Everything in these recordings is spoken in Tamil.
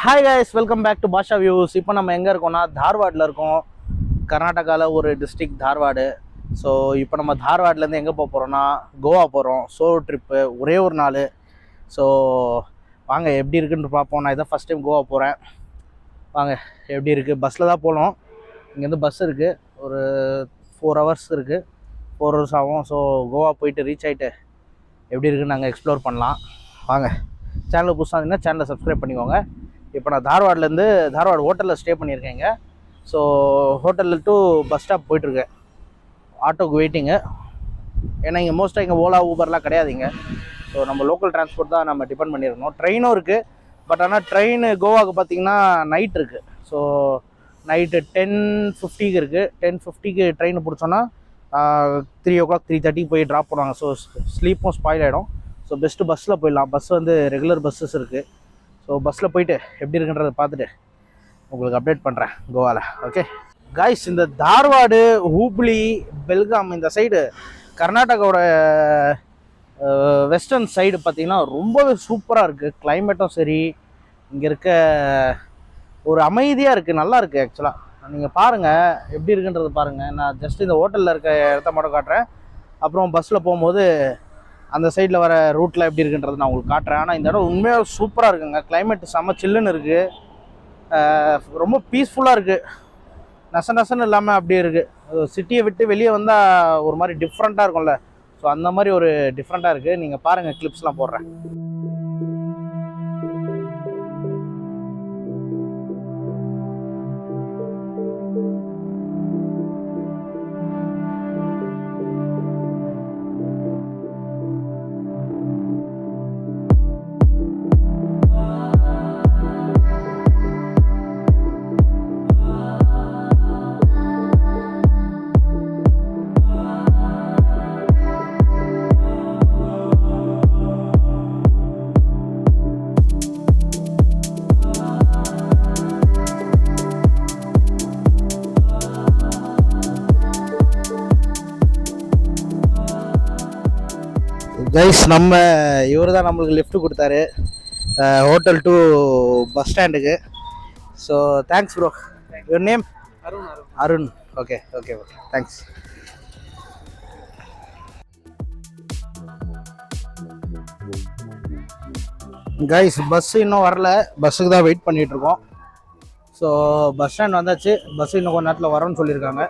Hi guys, welcome back to Basha views. இப்போ நம்ம எங்கே இருக்கோம்னா தார்வாடில் இருக்கோம். கர்நாடகாவில் ஒரு டிஸ்ட்ரிக்ட் தார்வாடு. ஸோ இப்போ நம்ம தார்வாட்லேருந்து எங்கே போக போகிறோன்னா கோவா போகிறோம். சோலோ ட்ரிப்பு, ஒரே ஒரு நாள். ஸோ வாங்க எப்படி இருக்குன்னு பார்ப்போம். நான் இதான் ஃபஸ்ட் டைம் கோவா போகிறேன். வாங்க எப்படி இருக்குது. பஸ்ஸில் தான் போகணும். இங்கேருந்து பஸ் இருக்குது, ஒரு 4 hours இருக்குது, 4 hours ஆகும். ஸோ கோவா போயிட்டு ரீச் ஆகிட்டு எப்படி இருக்குன்னு நாங்கள் எக்ஸ்ப்ளோர் பண்ணலாம். வாங்க. சேனல் புதுசாக இருந்தீங்கன்னா சேனலை சப்ஸ்கிரைப் பண்ணிக்கோங்க. இப்போ நான் தார்வாடு ஹோட்டலில் ஸ்டே பண்ணியிருக்கேங்க. ஸோ ஹோட்டலில் டு பஸ் ஸ்டாப் போயிட்டுருக்கேன். ஆட்டோக்கு வெயிட்டிங்கு. ஏன்னா இங்கே மோஸ்ட்டாக இங்கே ஓலா ஊபர்லாம் கிடையாதுங்க. ஸோ நம்ம லோக்கல் டிரான்ஸ்போர்ட் தான் நம்ம டிபெண்ட் பண்ணியிருக்கணும். ட்ரெயினும் இருக்குது, பட் ஆனால் ட்ரெயின் கோவாவுக்கு பார்த்திங்கன்னா நைட் இருக்குது. ஸோ நைட்டு 10:50 இருக்குது. 10:50 ட்ரெயின் பிடிச்சோன்னா 3 o'clock 3:30 போய் ட்ராப் பண்ணுவாங்க. ஸோ ஸ்லீப்பும் ஸ்பாயில் ஆகிடும். ஸோ பெஸ்ட்டு பஸ்ஸில் போயிடலாம். பஸ் வந்து ரெகுலர் பஸ்ஸஸ் இருக்குது. ஸோ பஸ்ஸில் போயிட்டு எப்படி இருக்குன்றதை பார்த்துட்டு உங்களுக்கு அப்டேட் பண்ணுறேன் கோவாவில். ஓகே காய்ஸ், இந்த தார்வாடு, ஹூப்ளி, பெல்காம் இந்த சைடு கர்நாடகாவோட வெஸ்டர்ன் சைடு பார்த்திங்கன்னா ரொம்பவே சூப்பராக இருக்குது. கிளைமேட்டும் சரி, இங்கே இருக்க ஒரு அமைதியாக இருக்குது, நல்லா இருக்குது. ஆக்சுவலாக நீங்கள் பாருங்கள் எப்படி இருக்குன்றது பாருங்கள். நான் ஜஸ்ட் இந்த ஹோட்டலில் இருக்க இடத்த மட்டும் காட்டுறேன். அப்புறம் பஸ்ஸில் போகும்போது அந்த சைடில் வர ரூட்டில் எப்படி இருக்குன்றது நான் உங்களுக்கு காட்டுறேன். ஆனால் இந்த இடம் உண்மையாக சூப்பராக இருக்குங்க. கிளைமேட் செம்ம சில்லுன்னு இருக்குது. ரொம்ப பீஸ்ஃபுல்லாக இருக்குது. நசன்னு இல்லாமல் அப்படியே இருக்குது. சிட்டியை விட்டு வெளியே வந்தால் ஒரு மாதிரி டிஃப்ரெண்ட்டாக இருக்கும்ல. ஸோ அந்த மாதிரி ஒரு டிஃப்ரெண்ட்டாக இருக்குது. நீங்கள் பாருங்கள், கிளிப்ஸ்லாம் போடுறேன். கைஸ், இவர் தான் நம்மளுக்கு லிஃப்ட் கொடுத்தாரு ஹோட்டல் டு பஸ் ஸ்டாண்டுக்கு. So thanks bro. Your name? Arun. Okay okay okay, thanks. Guys, bus இன்னும் வரல. பஸ்ஸுக்கு தான் வெயிட் பண்ணிகிட்ருக்கோம். ஸோ பஸ் ஸ்டாண்ட் வந்தாச்சு. பஸ்ஸு இன்னும் கொஞ்சம் நேரத்தில் வரோன்னு சொல்லியிருக்காங்க.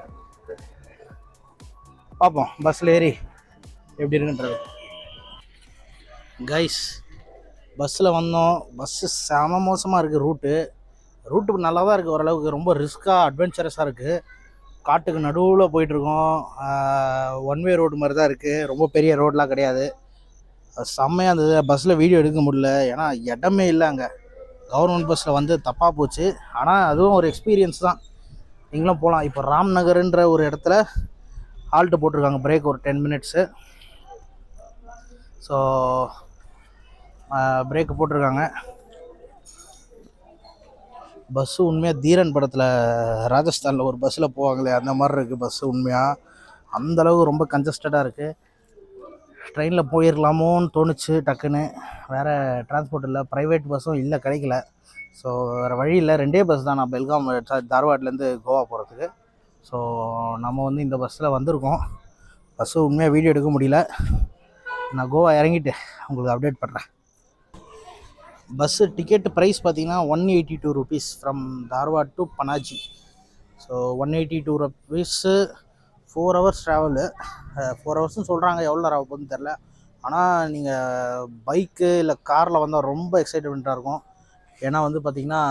பார்ப்போம் பஸ்ஸில் ஏறி எப்படி இருக்குன்றது. கைஸ், பஸ்ஸில் வந்தோம். பஸ்ஸு செம மோசமாக இருக்குது. ரூட்டு நல்லா தான் இருக்குது ஓரளவுக்கு. ரொம்ப ரிஸ்க்காக அட்வென்ச்சரஸாக இருக்குது. காட்டுக்கு நடுவில் போயிட்டுருக்கோம். 1 way ரோடு மாதிரி தான் இருக்குது. ரொம்ப பெரிய ரோடெலாம் கிடையாது. செம்மையாக இருந்தது. பஸ்ஸில் வீடியோ எடுக்க முடியல, ஏன்னா இடமே இல்லை. அங்கே கவர்மெண்ட் பஸ்ஸில் வந்து தப்பாக போச்சு. ஆனால் அதுவும் ஒரு எக்ஸ்பீரியன்ஸ் தான். நீங்களும் போகலாம். இப்போ ராம்நகர்ன்ற ஒரு இடத்துல ஹால்ட்டு போட்டிருக்காங்க, பிரேக் ஒரு 10 minutes. ஸோ பிரேக்கு போட்டிருக்காங்க. பஸ்ஸு உண்மையாக தீரன் படத்தில் ராஜஸ்தானில் ஒரு பஸ்ஸில் போவாங்களே அந்த மாதிரி இருக்குது பஸ்ஸு. உண்மையாக அந்தளவுக்கு ரொம்ப கன்ஜஸ்டடாக இருக்குது. ட்ரெயினில் போயிடலாமோன்னு தோணுச்சு டக்குன்னு. வேறு டிரான்ஸ்போர்ட் இல்லை, ப்ரைவேட் பஸ்ஸும் இல்லை, கிடைக்கல. ஸோ வேறு வழி இல்லை. 2 பஸ் தான் நான் பெல்காம் தார்வாட்லேருந்து கோவா போகிறதுக்கு. ஸோ நம்ம வந்து இந்த பஸ்ஸில் வந்திருக்கோம். பஸ்ஸு உண்மையாக வீடியோ எடுக்க முடியல. நான் கோவா இறங்கிட்டு உங்களுக்கு அப்டேட் பண்ணுறேன். பஸ்ஸு டிக்கெட்டு ப்ரைஸ் பார்த்திங்கன்னா 182 rupees from Dharwad to Panaji. So 182 rupees, 4 hours travel. 4 ஹவர்ஸ்னு சொல்கிறாங்க, எவ்வளோ நேரம் ஆக போகுதுன்னு தெரில. ஆனால் நீங்கள் பைக்கு இல்லை காரில் வந்தால் ரொம்ப எக்ஸைட்மெண்ட்டாக இருக்கும். ஏன்னா வந்து பார்த்திங்கன்னா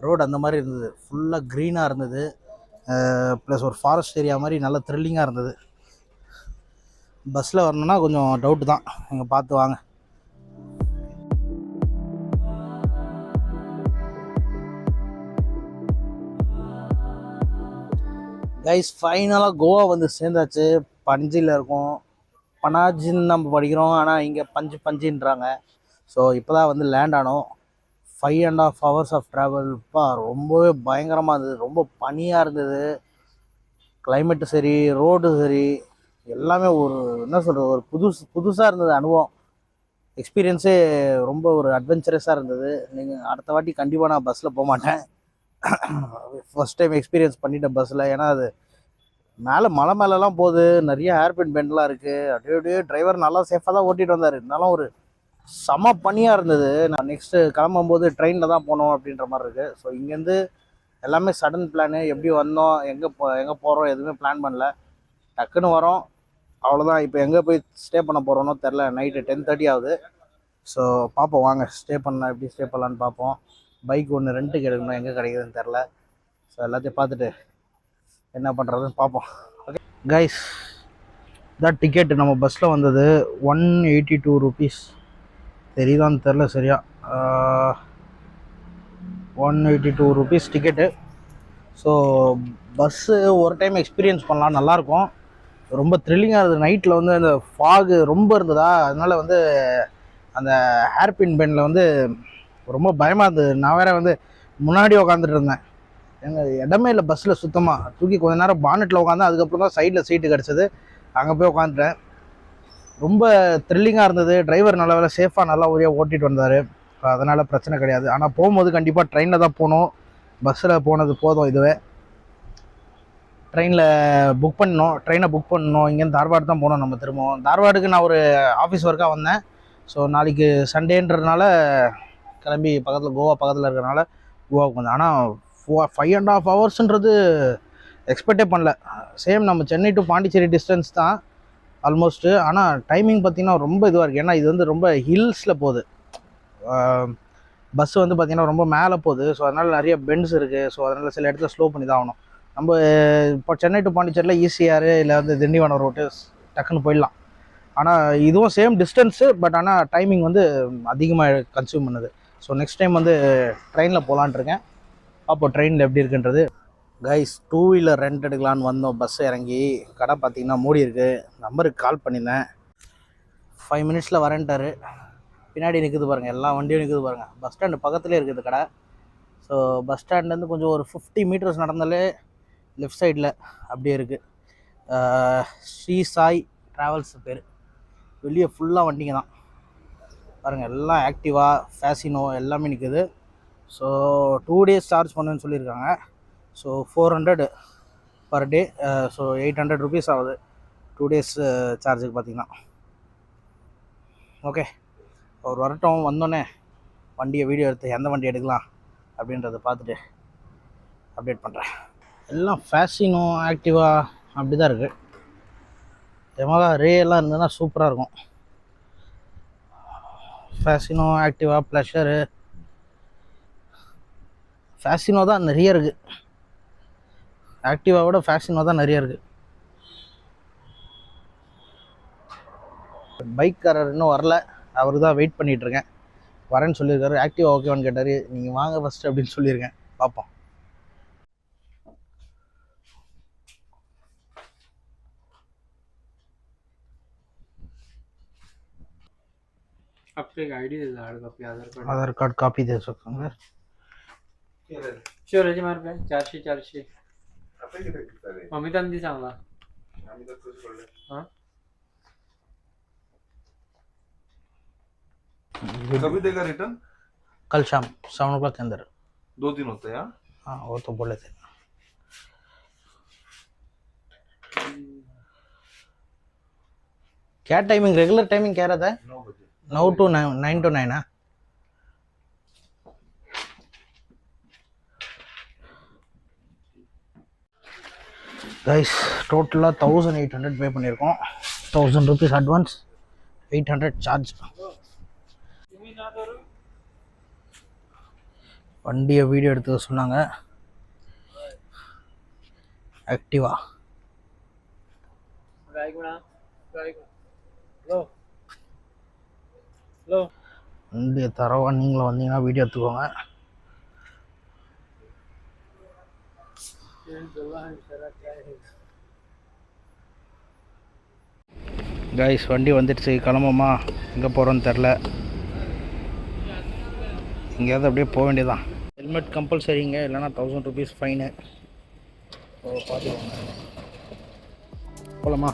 ரோடு அந்த மாதிரி இருந்தது, ஃபுல்லாக க்ரீனாக இருந்தது. ப்ளஸ் ஒரு ஃபாரஸ்ட் ஏரியா மாதிரி நல்லா த்ரில்லிங்காக இருந்தது. பஸ்ஸில் வரணுன்னா கொஞ்சம் டவுட்டு தான். நீங்கள் பார்த்து வாங்க. கைஸ், ஃபைனலாக கோவா வந்து சேர்ந்தாச்சு. பஞ்சியில் இருக்கோம். பனாஜின்னு நம்ம படிக்கிறோம், ஆனால் இங்கே பஞ்சின்றாங்க. ஸோ இப்போ தான் வந்து லேண்ட் ஆனோம். 5.5 hours ஆஃப் ட்ராவல்ப்பா. ரொம்பவே பயங்கரமாக இருந்தது. ரொம்ப பனியாக இருந்தது. கிளைமேட்டு சரி, ரோடு சரி, எல்லாமே ஒரு என்ன சொல்கிறது, ஒரு புதுசாக இருந்தது அனுபவம். எக்ஸ்பீரியன்ஸே ரொம்ப ஒரு அட்வென்ச்சரஸாக இருந்தது. நீங்கள் அடுத்த வாட்டி கண்டிப்பாக நான் பஸ்ஸில் போக மாட்டேன். ஃபஸ்ட் டைம் எக்ஸ்பீரியன்ஸ் பண்ணிட்டேன் பஸ்ஸில். ஏன்னா அது மேலே மலை மேலெலாம் போகுது, நிறைய ஹேர்பின் பெண்ட்லாம் இருக்குது. அப்படியே டிரைவர் நல்லா சேஃபாக தான் ஓட்டிகிட்டு வந்தார். இருந்தாலும் ஒரு செம பனியாக இருந்தது. நான் நெக்ஸ்ட்டு கிளம்பும்போது ட்ரெயினில் தான் போகணும் அப்படின்ற மாதிரி இருக்குது. ஸோ இங்கேருந்து எல்லாமே சடன் பிளானு. எப்படி வந்தோம், எங்கே போகிறோம் எதுவுமே பிளான் பண்ணல. டக்குன்னு வரோம், அவ்வளோதான். இப்போ எங்கே போய் ஸ்டே பண்ண போகிறோன்னோ தெரில. நைட்டு 10:30 ஆகுது. ஸோ பார்ப்போம், வாங்க ஸ்டே பண்ணலாம், எப்படி ஸ்டே பண்ணலான்னு பார்ப்போம். பைக் ஒன்று ரெண்ட்டுக்கு எடுக்கணும், எங்கே கிடைக்குதுன்னு தெரில. ஸோ எல்லாத்தையும் பார்த்துட்டு என்ன பண்ணுறதுன்னு பார்ப்போம். ஓகே கைஸ், இதான் டிக்கெட்டு. நம்ம பஸ்ஸில் வந்தது 182 ருபீஸ். தெரியுதான்னு தெரில சரியா. 182 ருபீஸ் டிக்கெட்டு. ஸோ பஸ்ஸு ஒரு டைம் எக்ஸ்பீரியன்ஸ் பண்ணலாம், நல்லாயிருக்கும். ரொம்ப த்ரில்லிங்காக இருந்தது. நைட்டில் வந்து அந்த ஃபாகு ரொம்ப இருந்ததா, அதனால் வந்து அந்த ஹேர்பின் பெண்டில் வந்து ரொம்ப பயமாக இருந்தது. நான் வேறு வந்து முன்னாடி உட்காந்துட்டு இருந்தேன். எங்கள் இடமே இல்லை பஸ்ஸில் சுத்தமாக. தூக்கி கொஞ்ச நேரம் பானெட்டில் உட்காந்தேன். அதுக்கப்புறம் தான் சைடில் சீட்டு கிடச்சிது, அங்கே போய் உட்காந்துட்டேன். ரொம்ப த்ரில்லிங்காக இருந்தது. டிரைவர் நல்ல வேலை சேஃபாக நல்லா ஒரே ஓட்டிகிட்டு வந்தார். அதனால் பிரச்சனை கிடையாது. ஆனால் போகும்போது கண்டிப்பாக ட்ரெயினில் தான் போகணும். பஸ்ஸில் போனது போதும். இதுவே ட்ரெயினில் ட்ரெயினை புக் பண்ணணும். இங்கேருந்து தார்வாடு தான் போகணும் நம்ம திரும்பவும். தார்வாடுக்கு நான் ஒரு ஆஃபீஸ் ஒர்க்காக வந்தேன். ஸோ நாளைக்கு சண்டேன்றதுனால கிளம்பி பக்கத்தில் கோவா பக்கத்தில் இருக்கிறனால கோவாவுக்கு வந்தேன். ஆனால் 5.5 ஹவர்ஸ்ன்றது எக்ஸ்பெக்டே பண்ணல. சேம் நம்ம சென்னை டு பாண்டிச்சேரி டிஸ்டன்ஸ் தான் ஆல்மோஸ்ட்டு. ஆனால் டைமிங் பார்த்திங்கன்னா ரொம்ப இதுவாக இருக்குது. ஏன்னா இது வந்து ரொம்ப ஹில்ஸில் போகுது. பஸ்ஸு வந்து பார்த்திங்கன்னா ரொம்ப மேலே போகுது. ஸோ அதனால் நிறைய பெண்ட்ஸ் இருக்குது. ஸோ அதனால் சில இடத்துல ஸ்லோ பண்ணி தான் ஆகணும். நம்ம இப்போ சென்னை டு பாண்டிச்சேரியில் ஈசிஆர் இல்லை வந்து திண்டிவனம் ரோட்டு டக்குன்னு போயிடலாம். ஆனால் இதுவும் சேம் டிஸ்டன்ஸு, பட் ஆனால் டைமிங் வந்து அதிகமாக கன்சியூம் பண்ணுது. ஸோ நெக்ஸ்ட் டைம் வந்து ட்ரெயினில் போகலான்ட்ருக்கேன். அப்போ ட்ரெயினில் எப்படி இருக்குன்றது. கைஸ், 2 வீலர் ரெண்ட் எடுக்கலான்னு வந்தோம். பஸ் இறங்கி கடை பார்த்திங்கன்னா மூடி இருக்குது. நம்பருக்கு கால் பண்ணியிருந்தேன். 5 மினிட்ஸில் வரேன்ட்டார். பின்னாடி நிற்குது பாருங்கள், எல்லா வண்டியும் நிற்குது பாருங்கள். பஸ் ஸ்டாண்டு பக்கத்துலேயே இருக்குது கடை. ஸோ பஸ் ஸ்டாண்ட்லேருந்து கொஞ்சம் ஒரு 50 மீட்டர்ஸ் நடந்தாலே லெஃப்ட் சைடில் அப்படியே இருக்குது. ஸ்ரீ சாய் ட்ராவல்ஸ் பேர். வெளியே ஃபுல்லாக வண்டிங்க தான் பாருங்கள். எல்லாம் ஆக்டிவா, ஃபேசினோ எல்லாமே நிற்குது. ஸோ 2 days சார்ஜ் பண்ணுன்னு சொல்லியிருக்காங்க. So 400 per day. So 800 rupees ஆகுது 2 days சார்ஜுக்கு பார்த்திங்கன்னா. ஓகே, ஒரு வரட்டும். வந்தோடனே வண்டியை வீடியோ எடுத்து எந்த வண்டி எடுக்கலாம் அப்படின்றத பார்த்துட்டு அப்டேட் பண்ணுறேன். எல்லாம் ஃபேசினோ, ஆக்டிவா அப்படி தான் இருக்குது. எமகா ரே எல்லாம் இருந்ததுன்னா சூப்பராக இருக்கும். ஃபேசினோ, ஆக்டிவா, ப்ளஷரு, ஃபேசினோ தான் நிறைய இருக்குது. ஆக்டிவாவோட ஃபேசினோ தான் நிறைய இருக்குது. பைக்காரர் இன்னும் வரல. அவர் தான் வெயிட் பண்ணிகிட்ருக்கேன். வரேன்னு சொல்லியிருக்காரு. ஆக்டிவா ஓகேவான்னு கேட்டார். நீங்கள் வாங்க ஃபஸ்ட்டு அப்படின்னு சொல்லியிருக்கேன். பார்ப்போம். आपको एक आईडी दे दो, आधार कार्ड कॉपी दे सकते हैं। श्योर आहे मार पे 400 अमितांदी चांगला हां. कभी देगा रिटर्न? कल शाम 7 o'clock के अंदर. 2 दिन होते हैं. हाँ वो तो बोले थे. क्या टाइमिंग, रेगुलर टाइमिंग क्या रहता है? 9 to 9 to 9 கைஸ். டோட்டலாக 1800 பே பண்ணியிருக்கோம். 1000 ருபீஸ் அட்வான்ஸ், 800 சார்ஜ். வண்டியை வீடியோ எடுத்து சொன்னாங்க. ஆக்டிவா வண்டியை தரவா. நீங்களும் வந்தீங்கன்னா வீடியோ எடுத்துக்கோங்க. கைஸ், வண்டி வந்துடுச்சு. கிளம்புமா, எங்கே போகிறோன்னு தெரில. எங்கேயாவது அப்படியே போக வேண்டியதான். ஹெல்மெட் கம்பல்சரிங்க, இல்லைனா 1000 ருபீஸ் ஃபைனு. ஸோ பார்த்துக்கோங்க. போகலாமா?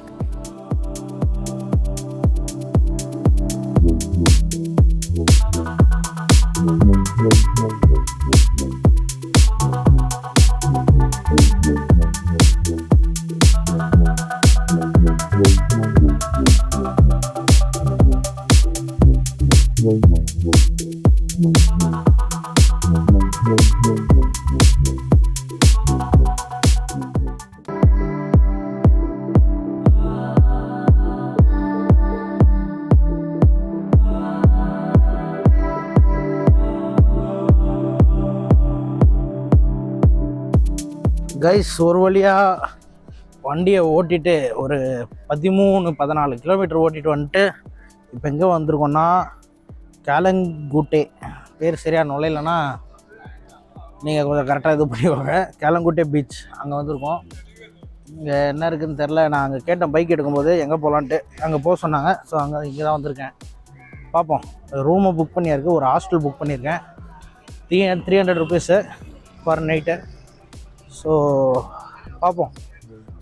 கைஸ் ஒரு வழியாக வண்டியை ஓட்டிட்டு ஒரு 13-14 கிலோமீட்டர் ஓட்டிட்டு வந்துட்டு இப்போ எங்கே வந்திருக்கோன்னா கேலங்குட்டே. பேர் சரியாக நுழையிலன்னா நீங்கள் கொஞ்சம் கரெக்டாக இது பண்ணிக்கோங்க. கேலங்குட்டே பீச் அங்கே வந்திருக்கோம். இங்கே என்ன இருக்குதுன்னு தெரில. நான் அங்கே கேட்டேன் பைக் எடுக்கும்போது எங்கே போகலான்ட்டு, அங்கே போக சொன்னாங்க. ஸோ இங்கே தான் வந்திருக்கேன். பார்ப்போம். ரூமை புக் பண்ணியிருக்கு, ஒரு ஹாஸ்டல் புக் பண்ணியிருக்கேன். 300 ருபீஸு பர் நைட்டு. ஸோ பார்ப்போம்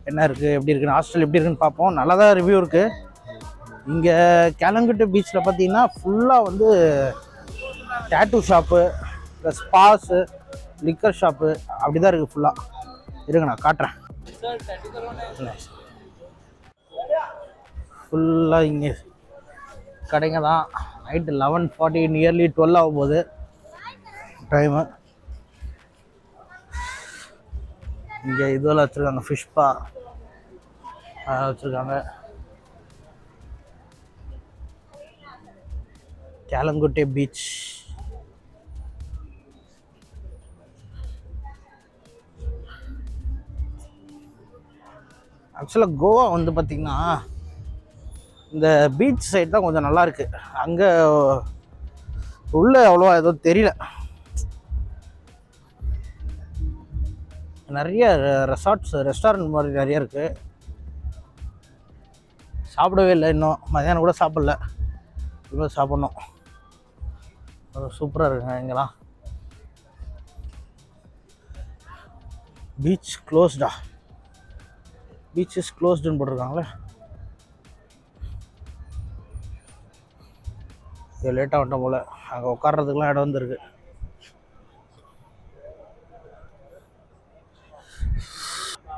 என்ன இருக்குது, எப்படி இருக்குன்னு, ஹாஸ்டல் எப்படி இருக்குன்னு பார்ப்போம். நல்லா தான் ரிவ்யூ இருக்குது. இங்கே கேலங்குட்டே பீச்சில் பார்த்தீங்கன்னா ஃபுல்லாக வந்து tattoo shop, plus spas, liquor shop அப்படி தான் இருக்குது ஃபுல்லாக. இருங்க நான் காட்டுறேன். ஃபுல்லாக இங்கே கடைங்க தான். நைட்டு 11:40 நியர்லி 12 ஆகும் போது டைமு. இங்கே இதெல்லாம் வச்சுருக்காங்க, ஃபிஷ்பா வச்சுருக்காங்க. கேலங்குட்டே பீச். ஆக்சுவலாக கோவா வந்து பார்த்திங்கன்னா இந்த பீச் சைடு தான் கொஞ்சம் நல்லாயிருக்கு. அங்கே உள்ளே அவ்வளோவா எதுவும் தெரியல. நிறைய ரெஸ்டாரண்ட் மாதிரி நிறைய இருக்குது. சாப்பிடவே இல்லை இன்னும், மதியானம் கூட சாப்பிடல, இவ்வளோ சாப்பிட்ணும். சூப்பராக இருக்குங்க இங்கெல்லாம். பீச் க்ளோஸ்டா, பீச் இஸ் க்ளோஸ்டுன்னு போட்டிருக்காங்களே. இது லேட்டாக வந்துட்டோம் போல். அங்கே உட்கார்றதுக்கெலாம் இடம் வந்துருக்கு.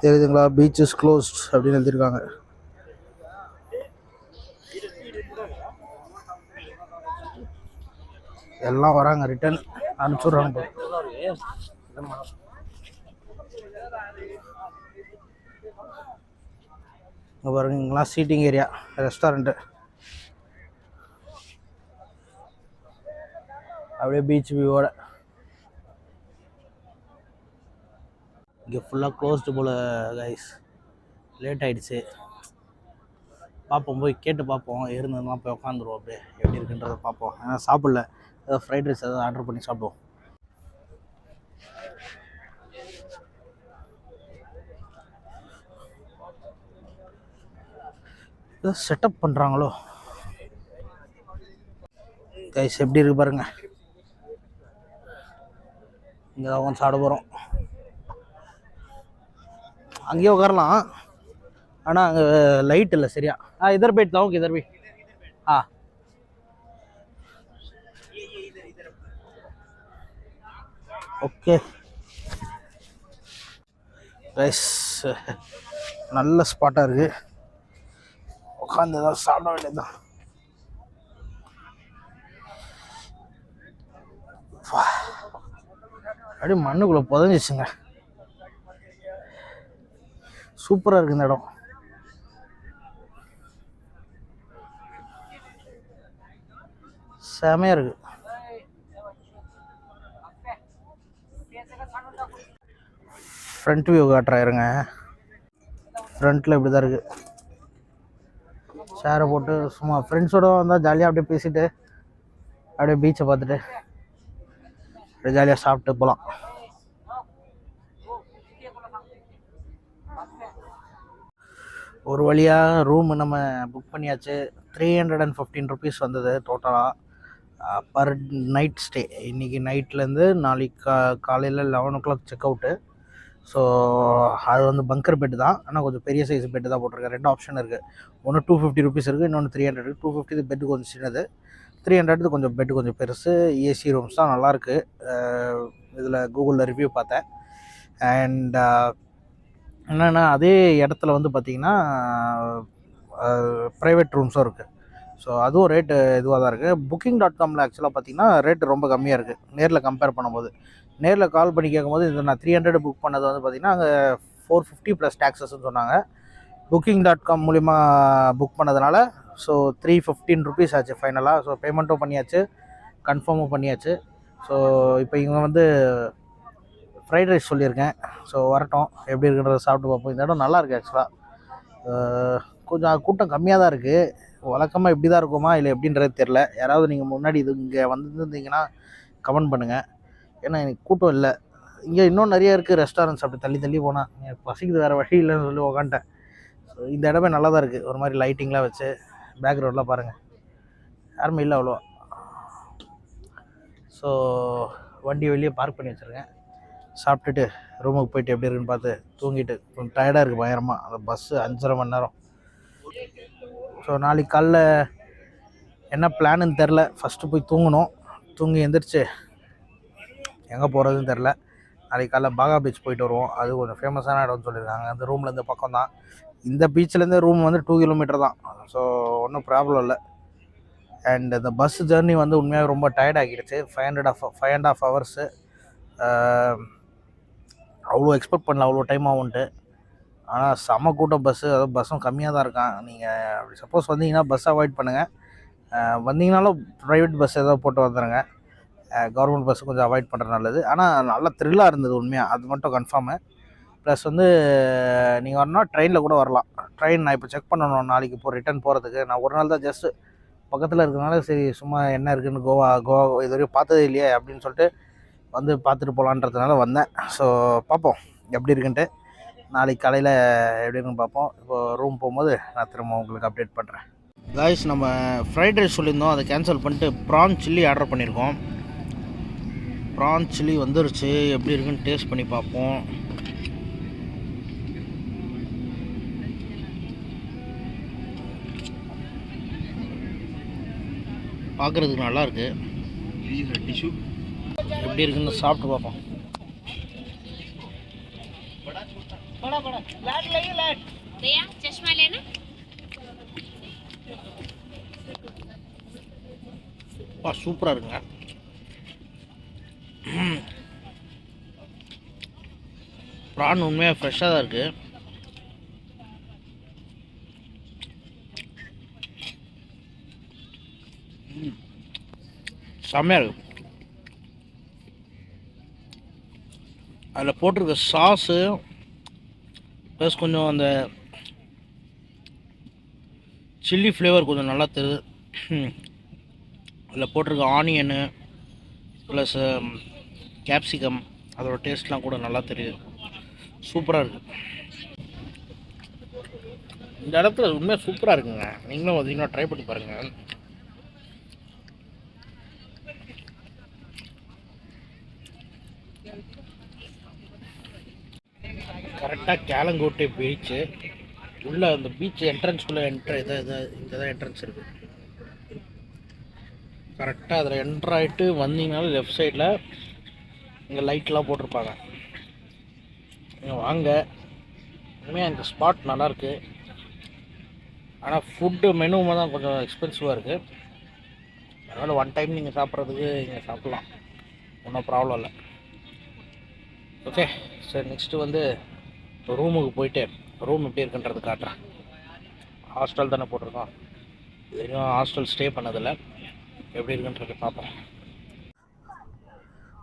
தெரியுதுங்களா, பீச் இஸ் க்ளோஸ்ட் அப்படின்னு எழுதியிருக்காங்க. எல்லாம் வராங்க, ரிட்டர்ன் அனுப்பிச்சுட்றாங்க. இங்கே பாருங்க, இங்கெல்லாம் சீட்டிங் ஏரியா, ரெஸ்டாரண்ட்டு. அப்படியே பீச் வியூவோட. இங்கே ஃபுல்லாக க்ளோஸ்டு போல் கைஸ். லேட் ஆகிடுச்சு. பார்ப்போம், போய் கேட்டு பார்ப்போம். இருந்ததுனா போய் உட்காந்துருவோம். அப்படியே எப்படி இருக்குன்றதை பார்ப்போம். ஏன்னா சாப்பிடல, ஏதாவது ஃப்ரைட் ரைஸ் ஏதாவது ஆர்டர் பண்ணி சாப்பிடுவோம். ஏதோ செட்டப் பண்ணுறாங்களோ கைஸ். எப்படி இருக்கு பாருங்க. இங்கே தான் உட்காந்து சாப்பிட போகிறோம். அங்கேயே உட்காரலாம், ஆனால் அங்கே லைட் இல்லை சரியா. इधर बैठता हूँ, किधर भी. हाँ ஓகே ரைஸ். நல்ல ஸ்பாட்டாக இருக்குது. உட்காந்து ஏதாவது சாப்பிட வேண்டியதுதான். அப்படியே மண்ணுக்குள்ளே புதஞ்சிச்சுங்க. சூப்பராக இருக்குது இந்த இடம். செமையாக இருக்குது. ஃப்ரண்ட் வியூ காட்டுறாருங்க. ஃப்ரண்ட்டில் இப்படி தான் இருக்குது. சேரை போட்டு சும்மா ஃப்ரெண்ட்ஸோடு வந்தால் ஜாலியாக அப்படியே பேசிட்டு அப்படியே பீச்சை பார்த்துட்டு அப்படியே ஜாலியாக சாப்பிட்டு போகலாம். ஒரு வழியாக ரூமு நம்ம புக் பண்ணியாச்சு. 315 ருபீஸ் வந்தது டோட்டலாக பர் நைட் ஸ்டே. இன்றைக்கி நைட்லேருந்து நாளைக்கு காலையில் 11 o'clock செக் அவுட்டு. ஸோ அது வந்து பங்கர் பெட்டு தான், ஆனால் கொஞ்சம் பெரிய சைஸ் பெட்டு தான் போட்டிருக்கேன். 2 ஆப்ஷன் இருக்குது. ஒன்று 250 ருபீஸ் இருக்குது, இன்னொன்று 300 இருக்குது. 250 பெட்டு கொஞ்சம் சின்னது, 300 கொஞ்சம் பெட்டு கொஞ்சம் பெருசு, ஏசி ரூம்ஸ் தான் நல்லாயிருக்கு. இதில் கூகுளில் ரிவ்யூ பார்த்தேன். அண்ட் என்னென்னா அதே இடத்துல வந்து பார்த்திங்கன்னா ப்ரைவேட் ரூம்ஸும் இருக்குது. ஸோ அதுவும் ரேட்டு இதுவாக தான் இருக்குது. Booking.comல ஆக்சுவலாக பார்த்திங்கன்னா ரேட்டு ரொம்ப கம்மியாக இருக்குது நேரில் கம்பேர் பண்ணும்போது. நேரில் கால் பண்ணி கேட்கும்போது இது நான் 300 புக் பண்ணது வந்து பார்த்திங்கன்னா அங்கே 450 ப்ளஸ் டேக்ஸஸ்ன்னு சொன்னாங்க. Booking.com மூலிமா புக் பண்ணதுனால ஸோ 315 ருபீஸ் ஆச்சு ஃபைனலாக. ஸோ பேமெண்ட்டும் பண்ணியாச்சு, கன்ஃபார்மும் பண்ணியாச்சு. ஸோ இப்போ இங்கே வந்து ஃப்ரைட் ரைஸ் சொல்லியிருக்கேன். ஸோ வரட்டும், எப்படி இருக்குன்றத சாப்பிட்டு பார்ப்போம். இந்த இடம் நல்லாயிருக்கு ஆக்சுவலாக. கொஞ்சம் கூட்டம் கம்மியாக தான் இருக்குது. வழக்கமாக இப்படி தான் இருக்குமா இல்லை எப்படின்றது தெரில. யாராவது நீங்கள் முன்னாடி இது இங்கே வந்துருந்தீங்கன்னா கமெண்ட் பண்ணுங்கள். ஏன்னா எனக்கு கூட்டம் இல்லை. இங்கே இன்னும் நிறைய இருக்குது ரெஸ்டாரண்ட்ஸ். அப்படி தள்ளி தள்ளி போனால் எனக்கு பசிக்குது, வேறு வழி இல்லைன்னு சொல்லி உக்காண்டேன். ஸோ இந்த இடமே நல்லா தான் இருக்குது. ஒரு மாதிரி லைட்டிங்லாம் வச்சு பேக்ரவுண்ட்லாம் பாருங்கள், யாருமே இல்லை அவ்வளோவா. ஸோ வண்டி வெளியே பார்க் பண்ணி வச்சுருக்கேன். சாப்பிட்டுட்டு ரூமுக்கு போயிட்டு எப்படி இருக்குன்னு பார்த்து தூங்கிட்டு கொஞ்சம் டயர்டாக இருக்குது பயங்கரமாக. அந்த பஸ்ஸு 5.5 மணி நேரம். ஸோ நாளைக்கு காலைல என்ன பிளான்னு தெரில. ஃபஸ்ட்டு போய் தூங்கணும். தூங்கி எந்திரிச்சு எங்கே போகிறதுன்னு தெரில. நாளைக்கு காலைல பாகா பீச் போயிட்டு வருவோம். அது கொஞ்சம் ஃபேமஸான இடம்னு சொல்லியிருக்காங்க. அந்த ரூம்லேருந்து பக்கம் தான். இந்த பீச்சிலேருந்து ரூம் வந்து 2 கிலோமீட்டர் தான். ஸோ ஒன்றும் ப்ராப்ளம் இல்லை. அண்ட் இந்த பஸ் ஜர்னி வந்து உண்மையாக ரொம்ப டயர்ட் ஆகிடுச்சு. 5.5 ஹவர்ஸு. அவ்வளோ எக்ஸ்பெக்ட் பண்ணல அவ்வளோ டைம் ஆகும்ன்ட்டு. ஆனால் செம கூட்டம் பஸ்ஸு. அதுவும் பஸ்ஸும் கம்மியாக தான் இருக்கான். நீங்கள் அப்படி சப்போஸ் வந்தீங்கன்னா பஸ் அவாய்ட் பண்ணுங்கள். வந்தீங்கனாலும் ப்ரைவேட் பஸ் ஏதாவது போட்டு வந்துடுங்க. கவர்மெண்ட் பஸ்ஸு கொஞ்சம் அவாய்ட் பண்ணுறது நல்லது. ஆனால் நல்லா த்ரில்லாக இருந்தது உண்மையாக, அது மட்டும் கன்ஃபார்மு. ப்ளஸ் வந்து நீங்கள் வரணும்னா ட்ரெயினில் கூட வரலாம். ட்ரெயின் நான் இப்போ செக் பண்ணணும் நாளைக்கு இப்போ ரிட்டர்ன் போகிறதுக்கு. நான் ஒரு நாள் தான் ஜஸ்ட்டு பக்கத்தில் இருக்கிறனால சரி சும்மா என்ன இருக்குதுன்னு கோவா இது வரைக்கும் பார்த்ததே இல்லையே அப்படின்னு சொல்லிட்டு வந்து பார்த்துட்டு போகலான்றதுனால வந்தேன். ஸோ பார்ப்போம் எப்படி இருக்குன்ட்டு. நாளைக்கு காலையில் எப்படி இருக்குன்னு பார்ப்போம். இப்போது ரூம் போகும்போது நான் திரும்ப உங்களுக்கு அப்டேட் பண்ணுறேன். காய்ஸ், நம்ம ஃப்ரைட் ரைஸ் சொல்லியிருந்தோம், அதை கேன்சல் பண்ணிட்டு ப்ரான் சில்லி ஆர்டர் பண்ணியிருக்கோம். ப்ரான் சில்லி வந்துருச்சு. எப்படி இருக்குன்னு டேஸ்ட் பண்ணி பார்ப்போம். பார்க்குறதுக்கு நல்லாயிருக்கு. எப்படி இருக்குன்னு சாப்பிட்டு பார்ப்போம். चश्मा लेना। சூப்பராக இருக்குங்க. ப்ரான் உண்மையாக ஃப்ரெஷ்ஷாக தான் இருக்குது. செம்மையாக இருக்குது. அதில் போட்டிருக்க சாஸு ப்ளஸ் கொஞ்சம் அந்த சில்லி ஃப்ளேவர் கொஞ்சம் நல்லா தெரியுது. அதில் போட்டிருக்க ஆனியனு ப்ளஸ் கேப்சிகம் அதோட டேஸ்ட்லாம் கூட நல்லா தெரியுது. சூப்பராக இருக்குது. இந்த இடத்துல உண்மையாக சூப்பராக இருக்குங்க. நீங்களும் வந்தீங்கன்னா ட்ரை பண்ணி பாருங்கள். கரெக்டாக கேலங்கோட்டை பீச்சு உள்ளே அந்த பீச் என்ட்ரன்ஸ்குள்ளே இங்கே தான் என்ட்ரன்ஸ் இருக்குது. கரெக்டாக அதில் என்ட்ரு ஆகிட்டு வந்தீங்கனாலும் லெஃப்ட் சைடில் இங்கே லைட்லாம் போட்டிருப்பாங்க. நீங்கள் வாங்க. உண்மையாக இந்த ஸ்பாட் நல்லாயிருக்கு. ஆனால் ஃபுட்டு மெனுவும் தான் கொஞ்சம் எக்ஸ்பென்சிவாக இருக்குது. அதனால் ஒன் டைம் நீங்கள் சாப்பிட்றதுக்கு இங்கே சாப்பிட்லாம், ஒன்றும் ப்ராப்ளம் இல்லை. ஓகே, சரி நெக்ஸ்ட்டு வந்து ரூமுக்கு போயிட்டு ரூம் எப்படி இருக்குன்றது காட்டுறேன். ஹாஸ்டல் தானே போட்டிருக்கோம், இது வரைக்கும் ஹாஸ்டல் ஸ்டே பண்ணதில்லை. எப்படி இருக்குன்றது பார்ப்போம்.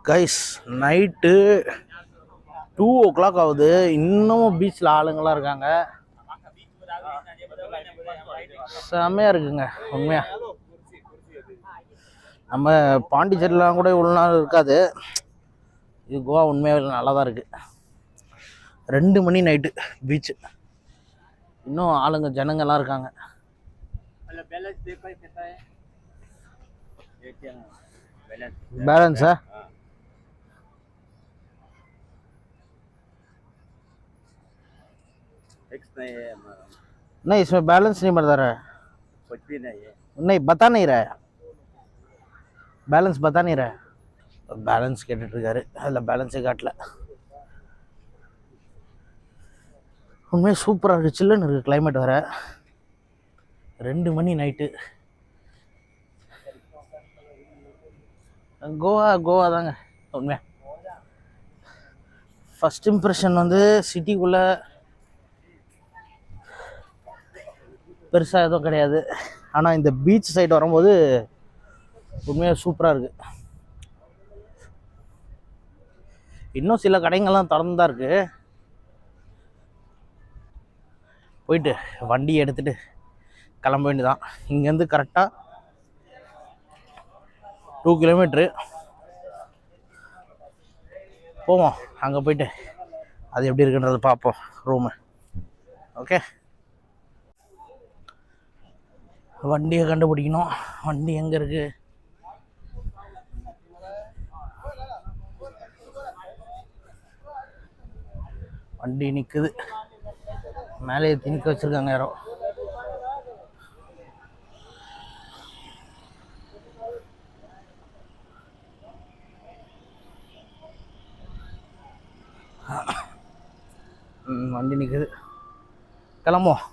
கைஸ், நைட்டு 2 o'clock ஆகுது. இன்னமும் பீச்சில் ஆளுங்களாம் இருக்காங்க. செம்மையாக இருக்குங்க உண்மையாக. நம்ம பாண்டிச்சேரிலாம் கூட இவ்வளோ நாள் இருக்காது. இது கோவா உண்மையாக நல்லா தான் இருக்குது. 2 மணி நைட்டு பீச்சு. இன்னும் ஆளுங்க ஜனங்கள்லாம் இருக்காங்க. बैलेंस है फिक्स नहीं है हमारा। नहीं, इसमें बैलेंस नहीं बता रहा है। कुछ भी नहीं है। नहीं, बता नहीं रहा है। பேலன்ஸ் பார்த்தானீர பேலன்ஸ் கேட்டுட்ருக்காரு, அதில் பேலன்ஸே காட்டல. உண்மையாக சூப்பராக இருக்குது, சில்லுன்னு இருக்குது கிளைமேட் வேறு. 2 மணி நைட்டு. கோவா தாங்க உண்மையாக. ஃபஸ்ட் இம்ப்ரெஷன் வந்து சிட்டிக்குள்ளே பெருசாக எதுவும் கிடையாது. ஆனால் இந்த பீச் சைடு வரும்போது உண்மையாக சூப்பராக இருக்குது. இன்னும் சில கடைங்கள்லாம் திறந்து தான் இருக்குது. போயிட்டு வண்டியை எடுத்துகிட்டு கிளம்ப வேண்டியதான். இங்கேருந்து கரெக்டாக 2 கிலோமீட்ரு போவோம். அங்கே போயிட்டு அது எப்படி இருக்குன்றது பார்ப்போம் ரூமு. ஓகே, வண்டியை கண்டுபிடிக்கணும். வண்டி எங்கே இருக்குது? வண்டி நிற்குது, மேலே திணிக்க வச்சுருக்காங்க யாரோ. வண்டி நிற்குது, கிளம்புவோம்.